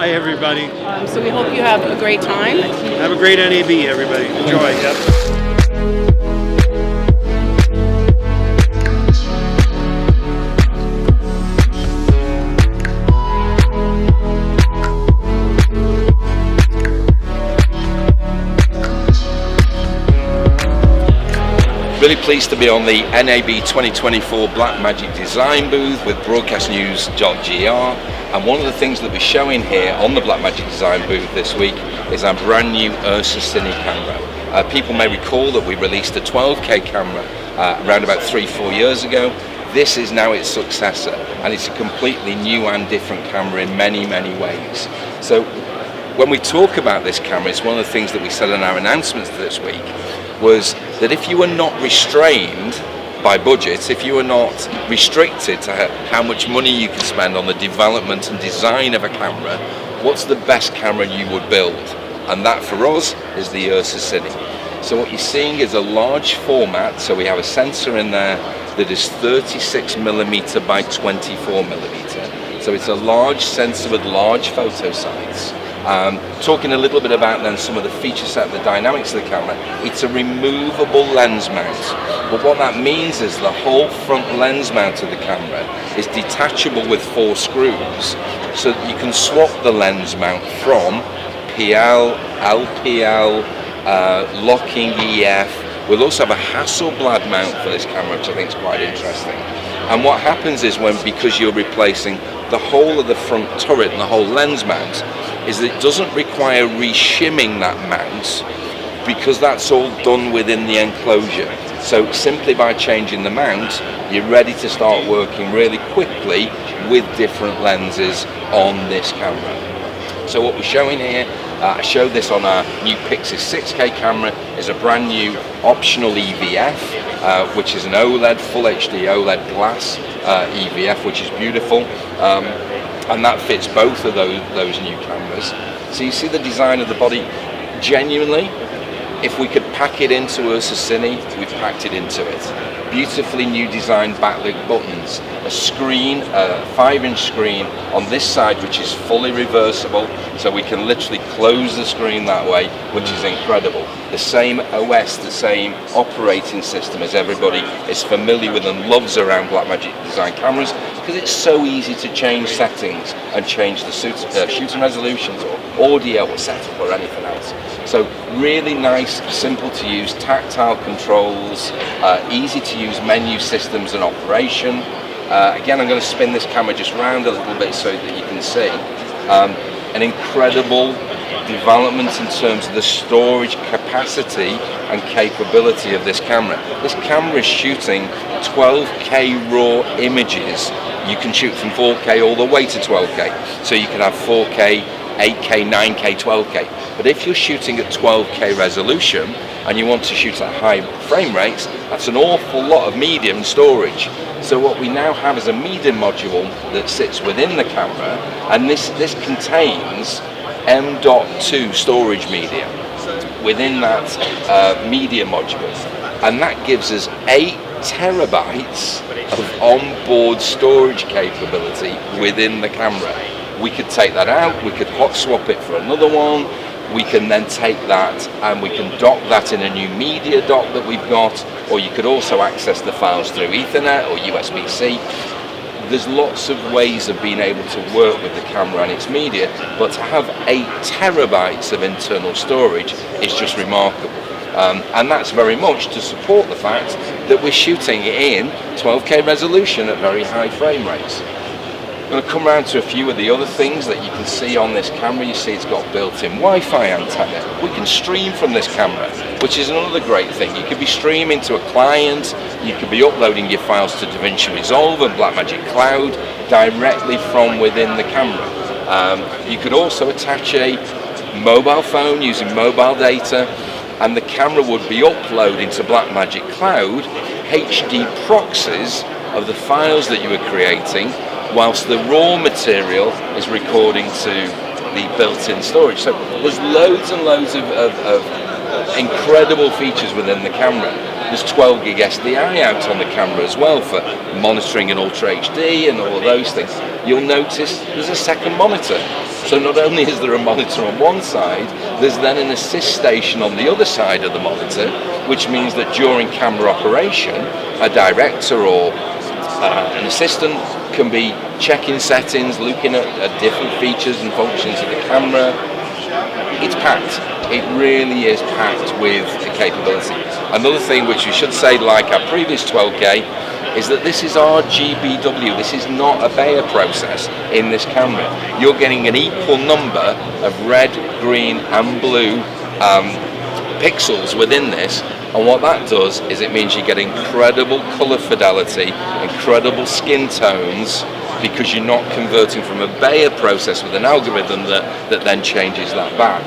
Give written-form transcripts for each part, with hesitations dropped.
Hi, everybody. So we hope you have a great time. Have a great NAB, everybody. Enjoy. Yep. Really pleased to be on the NAB 2024 Blackmagic Design booth with broadcastnews.gr, and one of the things that we're showing here on the Blackmagic Design booth this week is our brand new URSA Cine camera. People may recall that we released a 12K camera around about 3-4 years ago. This is now its successor, and it's a completely new and different camera in many ways. So when we talk about this camera, it's one of the things that we said in our announcements this week, was that if you were not restrained by budget, if you were not restricted to how much money you can spend on the development and design of a camera, what's the best camera you would build? And that for us is the URSA Cine. So what you're seeing is a large format, so we have a sensor in there that is 36mm by 24mm. So it's a large sensor with large photo size. Talking a little bit about then some of the feature set, the dynamics of the camera, it's a removable lens mount. But what that means is the whole front lens mount of the camera is detachable with 4 screws, so that you can swap the lens mount from PL, LPL, locking EF. We'll also have a Hasselblad mount for this camera, which I think is quite interesting. And what happens is because you're replacing the whole of the front turret and the whole lens mount, is that it doesn't require reshimming that mount, because that's all done within the enclosure. So simply by changing the mount, you're ready to start working really quickly with different lenses on this camera. So what we're showing here, I showed this on our new Pixis 6K camera, is a brand new optional EVF, which is an OLED, full HD OLED glass EVF, which is beautiful. And that fits both of those new cameras. So you see the design of the body. Genuinely, if we could pack it into URSA Cine, we've packed it into it. Beautifully new design backlit buttons, a screen, a 5-inch screen on this side which is fully reversible, so we can literally close the screen that way, which is incredible. The same OS, the same operating system as everybody is familiar with and loves around Blackmagic Design cameras, because it's so easy to change settings and change the shooting resolutions or audio or setup or anything else. So really nice, simple to use, tactile controls, easy to use menu systems and operation. Again, I'm going to spin this camera just round a little bit so that you can see. An incredible development in terms of the storage capacity and capability of this camera. This camera is shooting 12K raw images. You can shoot from 4K all the way to 12K. So you can have 4K, 8K, 9K, 12K. But if you're shooting at 12K resolution and you want to shoot at high frame rates, that's an awful lot of medium storage. So what we now have is a medium module that sits within the camera, and this contains M.2 storage media within that media module, and that gives us 8 terabytes of onboard storage capability within the camera. We could take that out, we could hot swap it for another one, we can then take that and we can dock that in a new media dock that we've got, or you could also access the files through Ethernet or USB-C. There's lots of ways of being able to work with the camera and its media, but to have 8 terabytes of internal storage is just remarkable. And that's very much to support the fact that we're shooting in 12K resolution at very high frame rates. I'm going to come around to a few of the other things that you can see on this camera. You see it's got built-in Wi-Fi antenna. We can stream from this camera, which is another great thing. You could be streaming to a client, you could be uploading your files to DaVinci Resolve and Blackmagic Cloud directly from within the camera. You could also attach a mobile phone using mobile data, and the camera would be uploading to Blackmagic Cloud HD proxies of the files that you were creating, whilst the raw material is recording to the built-in storage. So there's loads and loads of incredible features within the camera. There's 12 gig SDI out on the camera as well for monitoring in Ultra HD and all of those things. You'll notice there's a second monitor. So not only is there a monitor on one side, there's then an assist station on the other side of the monitor, which means that during camera operation, a director or an assistant can be checking settings, looking at different features and functions of the camera. It's packed. It really is packed with capability. Another thing which we should say, like our previous 12K, is that this is RGBW. This is not a Bayer process in this camera. You're getting an equal number of red, green and blue pixels within this, and what that does is it means you get incredible colour fidelity, incredible skin tones, because you're not converting from a Bayer process with an algorithm that then changes that back.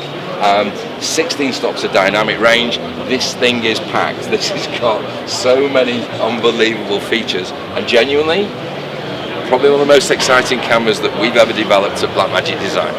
16 stops of dynamic range. This thing is packed. This has got so many unbelievable features, and genuinely probably one of the most exciting cameras that we've ever developed at Blackmagic Design.